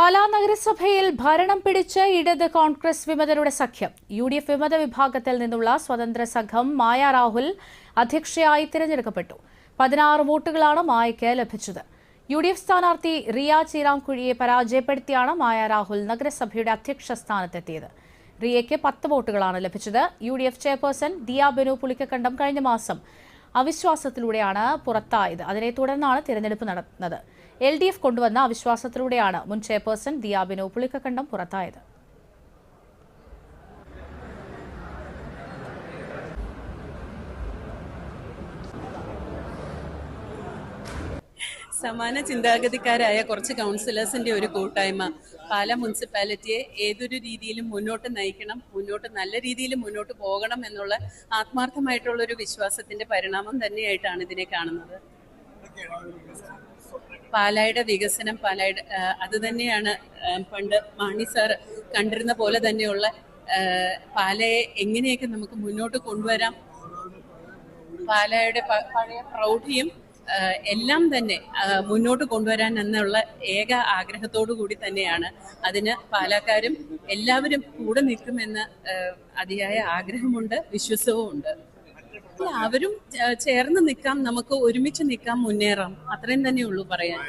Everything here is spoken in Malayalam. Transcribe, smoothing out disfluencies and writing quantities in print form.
പാലാ നഗരസഭയിൽ ഭരണം പിടിച്ച ഇടത് കോൺഗ്രസ് വിമതരുടെ സഖ്യം. UDF വിമത വിഭാഗത്തിൽ നിന്നുള്ള സ്വതന്ത്ര സംഘം മായ രാഹുൽ അധ്യക്ഷയായി തിരഞ്ഞെടുക്കപ്പെട്ടു. 16 വോട്ടുകളാണ് മായയ്ക്ക് ലഭിച്ചത്. UDF സ്ഥാനാർത്ഥി റിയ ചീരാംകുഴിയെ പരാജയപ്പെടുത്തിയാണ് മായ രാഹുൽ നഗരസഭയുടെ അധ്യക്ഷ സ്ഥാനത്തെത്തിയത്. റിയയ്ക്ക് 10 വോട്ടുകളാണ് ലഭിച്ചത്. UDF ചെയർപേഴ്സൺ ദിയ ബെനു പുളിക്കക്കണ്ടം കഴിഞ്ഞ മാസം അവിശ്വാസത്തിലൂടെയാണ് പുറത്തായത്. അതിനെ തുടർന്നാണ് തിരഞ്ഞെടുപ്പ് നടന്നത്. LDF കൊണ്ടുവന്ന അവിശ്വാസത്തിലൂടെയാണ് മുൻ ചെയർപേഴ്സൺ ദിയ ബെനു പുളിക്കക്കണ്ടം പുറത്തായത്. സമാന ചിന്താഗതിക്കാരായ കുറച്ച് കൗൺസിലേഴ്സിന്റെ ഒരു കൂട്ടായ്മ പാലാ മുനിസിപ്പാലിറ്റിയെ ഏതൊരു രീതിയിലും മുന്നോട്ട് നയിക്കണം, നല്ല രീതിയിൽ മുന്നോട്ട് പോകണം എന്നുള്ള ആത്മാർത്ഥമായിട്ടുള്ള ഒരു വിശ്വാസത്തിന്റെ പരിണാമം തന്നെയായിട്ടാണ് ഇതിനെ കാണുന്നത്. പാലായുടെ വികസനം, അത് തന്നെയാണ് പണ്ട് മാണി സാർ കണ്ടിരുന്ന പോലെ തന്നെയുള്ള പാലയെ എങ്ങനെയൊക്കെ നമുക്ക് മുന്നോട്ട് കൊണ്ടുവരാം, പാലായുടെ പഴയ പ്രൗഢിയും എല്ലാം തന്നെ മുന്നോട്ട് കൊണ്ടുവരാൻ എന്നുള്ള ഏക ആഗ്രഹത്തോടു കൂടി തന്നെയാണ്. അതിന് പാലക്കാരും എല്ലാവരും കൂടെ നിൽക്കുമെന്ന് അതിയായ ആഗ്രഹമുണ്ട്, വിശ്വാസവും ഉണ്ട്. എല്ലാവരും ചേർന്ന് നിൽക്കാം, നമുക്ക് ഒരുമിച്ച് നിൽക്കാം, മുന്നേറാം, അത്രയും തന്നെ ഉള്ളൂ പറയാൻ.